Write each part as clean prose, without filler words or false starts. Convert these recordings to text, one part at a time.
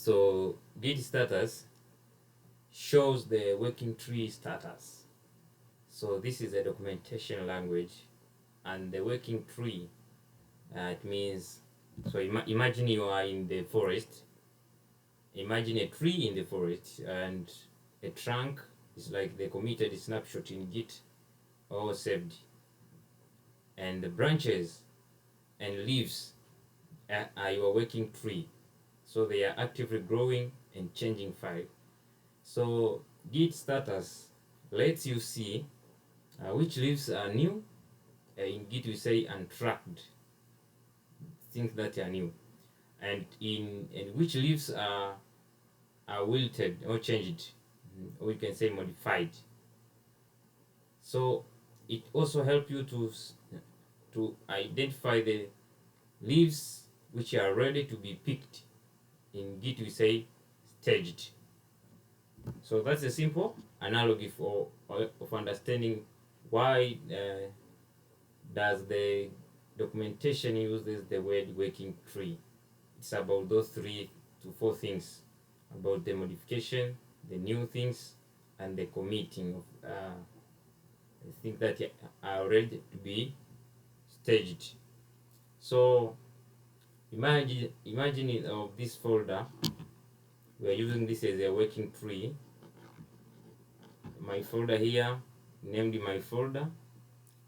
So git status shows the working tree status. So this is a documentation language, and the working tree, it means, so imagine you are in the forest. Imagine a tree in the forest, and a trunk is like the committed snapshot in Git or saved, and the branches and leaves are your working tree. So they are actively growing and changing file. So Git status lets you see which leaves are new. In Git we say untracked, things that are new, and which leaves are wilted or changed, or we can say modified. So it also helps you to identify the leaves which are ready to be picked. In Git we say staged. So that's a simple analogy of understanding why does the documentation uses the word working tree. It's about those 3 to 4 things, about the modification, the new things, and the committing of things that are ready to be staged. So imagine of this folder, we are using this as a working tree. My folder here, named my folder,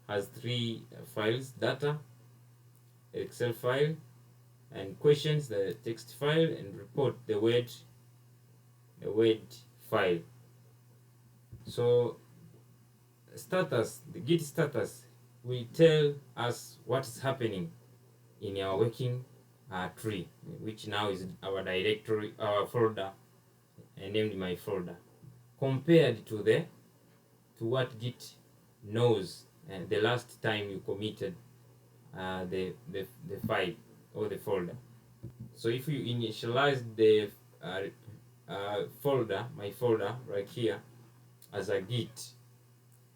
has 3 files: data, Excel file, and questions, the text file, and report, the word file. So status, the Git status will tell us what is happening in our working tree, which now is our directory, our folder, named my folder, compared to what Git knows the last time you committed the file or the folder. So if you initialize the folder, my folder right here, as a Git,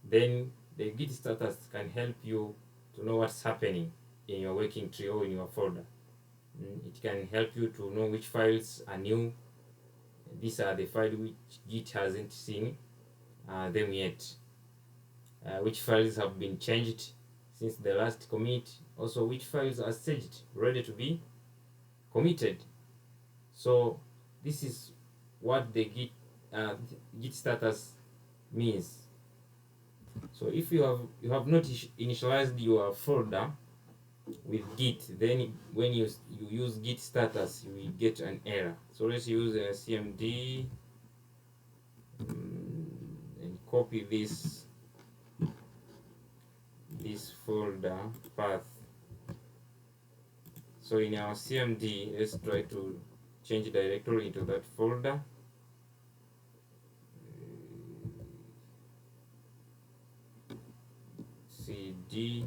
then the Git status can help you to know what's happening in your working tree or in your folder. It can help you to know which files are new. These are the files which Git hasn't seen them yet. Which files have been changed since the last commit. Also, which files are staged, ready to be committed. So this is what the Git status means. So if you have not initialized your folder with Git, then when you use Git status, you will get an error. So let's use a cmd and copy this folder path. So in our cmd, let's try to change directory into that folder. cd.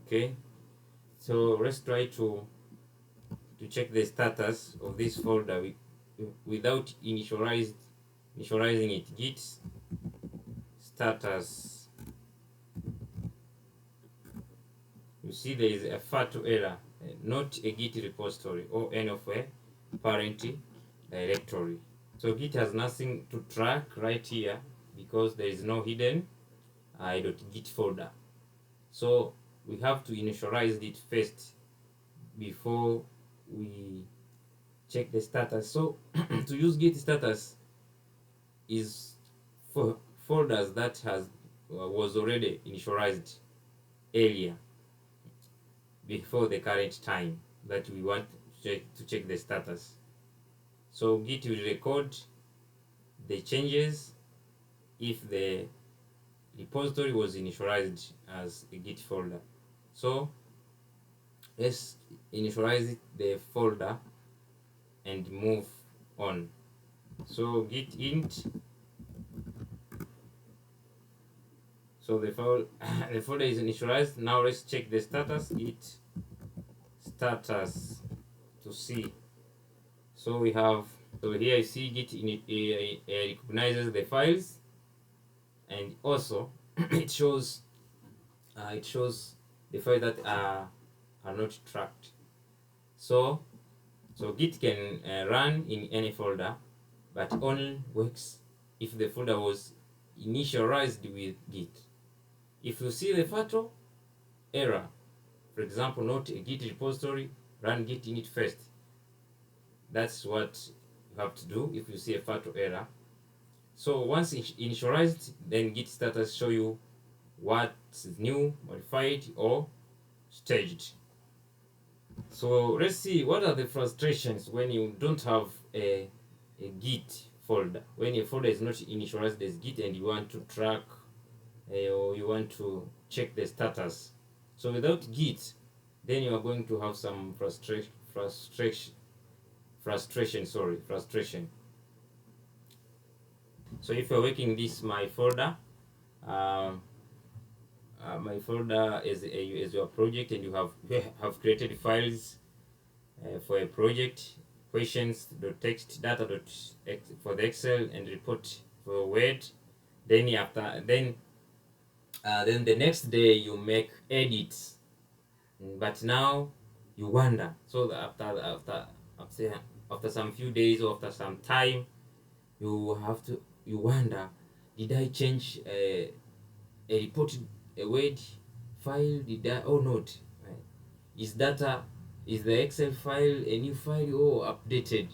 Okay, so let's try to check the status of this folder without initializing it. Git status. You see there is a fatu error, not a Git repository or any of a parent directory. So Git has nothing to track right here because there is no hidden .git folder. So we have to initialize it first before we check the status. So to use Git status is for folders that was already initialized earlier, before the current time that we want to check the status. So Git will record the changes if the repository was initialized as a Git folder. So let's initialize the folder and move on. So git int. So the folder is initialized. Now let's check the status. Git status to see. So we have, so here I see Git recognizes the files, and also it shows the files that are not tracked. So So Git can run in any folder, but only works if the folder was initialized with Git. If you see the fatal error, for example, not a Git repository, run Git init first. That's what you have to do if you see a fatal error. So once initialized, then Git status show you what's new, modified, or staged. So let's see what are the frustrations when you don't have a Git folder. When a folder is not initialized as Git and you want to track or you want to check the status. So without Git, then you are going to have some frustration. So if you're working this my folder, my folder is your project, and you have created files for a project, questions.txt, data for the Excel, and report for Word. Then then the next day you make edits, but now you wonder. So after some few days or after some time, you wonder, did I change a report, a Word file? Did I or not? Is the Excel file a new file or updated?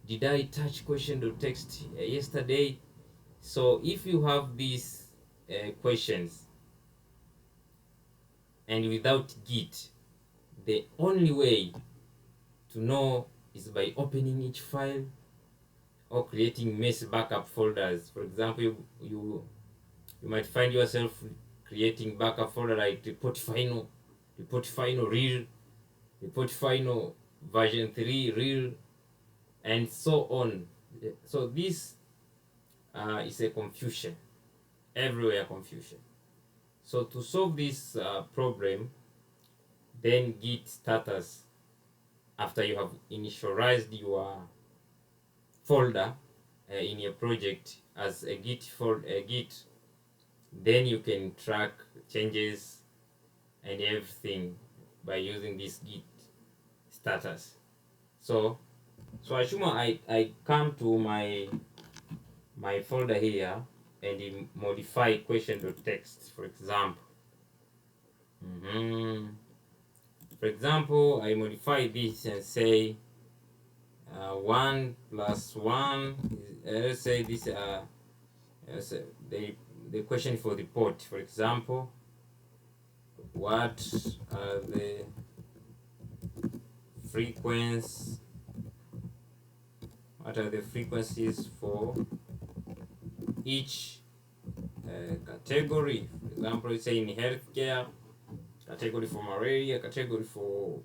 Did I touch question.txt yesterday? So if you have these questions and without Git, the only way to know is by opening each file or creating messy backup folders. For example, you might find yourself creating backup folder like report final real, report final version 3 real, and so on. So this is a confusion, everywhere confusion. So to solve this problem, then Git status, after you have initialized your folder in your project as a Git, then you can track changes and everything by using this Git status. So Ashuma, I come to my folder here and modify question.txt, for example. For example, I modify this and say 1 plus 1. Let's say this the question for the report. For example, what are the frequencies? What are the frequencies for each category? For example, let's say in healthcare, category for malaria, category for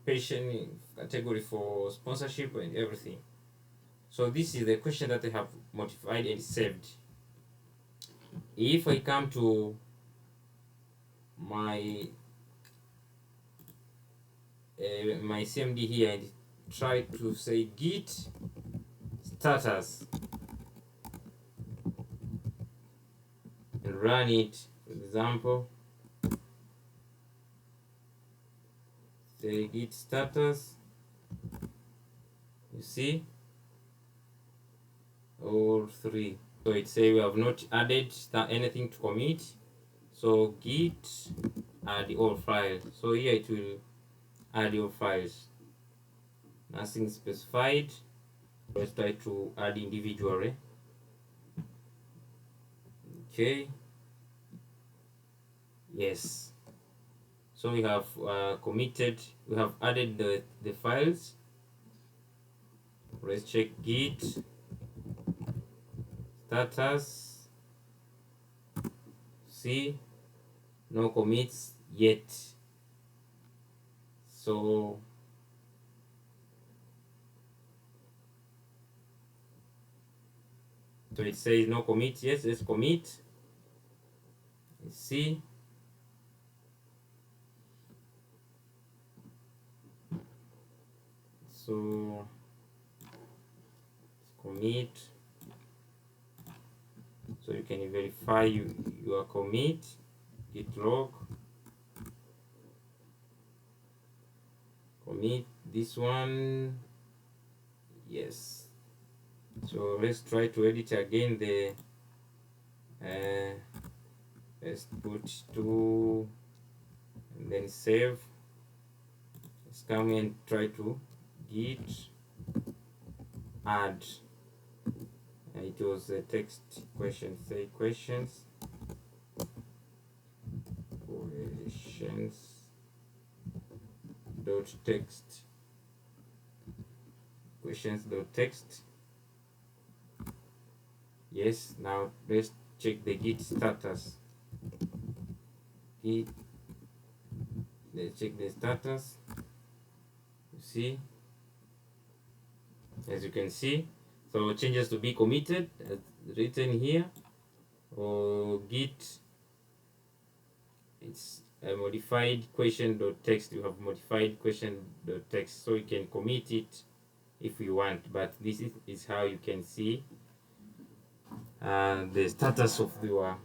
patient, category for sponsorship, and everything. So this is the question that I have modified and saved. If I come to my my CMD here and try to say Git status and run it, for example, say Git status, you see all three. So it say we have not added anything to commit, so Git add all files. So here it will add your files, nothing specified. Let's try to add individually. Okay, yes, so we have committed, we have added the files. Let's check Git status. See, no commits yet. So it says no commit. Yes, let's commit. Let's see. So commit. So you can verify your commit. Git log. Commit this one. Yes. So let's try to edit again the let's put 2 and then save. Let's come and try to git add. It was a text question, say questions dot text, questions dot text. Yes, now let's check the git status. Let's check the status. You see, as you can see, so changes to be committed as written here, or git, it's a modified question.txt. You have modified question.txt, so you can commit it if you want, but this is how you can see the status of your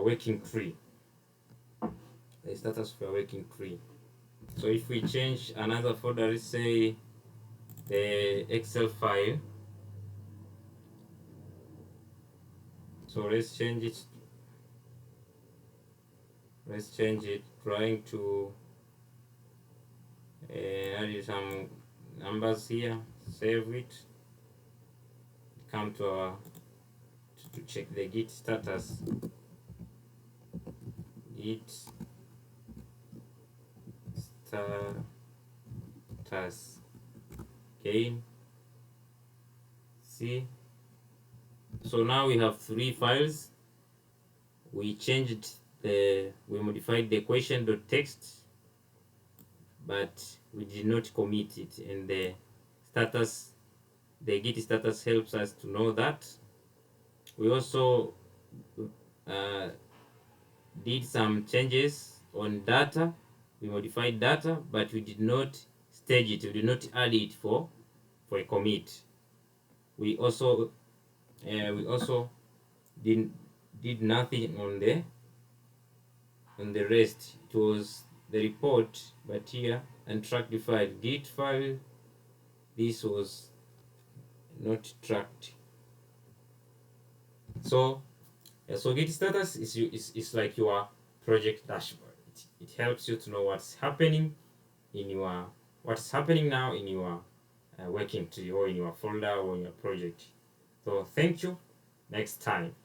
working tree. The status of your working tree. So if we change another folder, let's say the Excel file. So let's change it. Trying to add some numbers here. Save it. Come to our to check the git status. Git status. Okay. See. So now we have 3 files. We modified the question.txt, but we did not commit it, and the git status helps us to know that. We also did some changes on data. We modified data, but we did not stage it. We did not add it for a commit. We also did nothing on the rest. It was the report, but here untracked file, git file, this was not tracked. So git status is like your project dashboard. It helps you to know what's happening now in your working tree, or in your folder, or in your project. So thank you. Next time.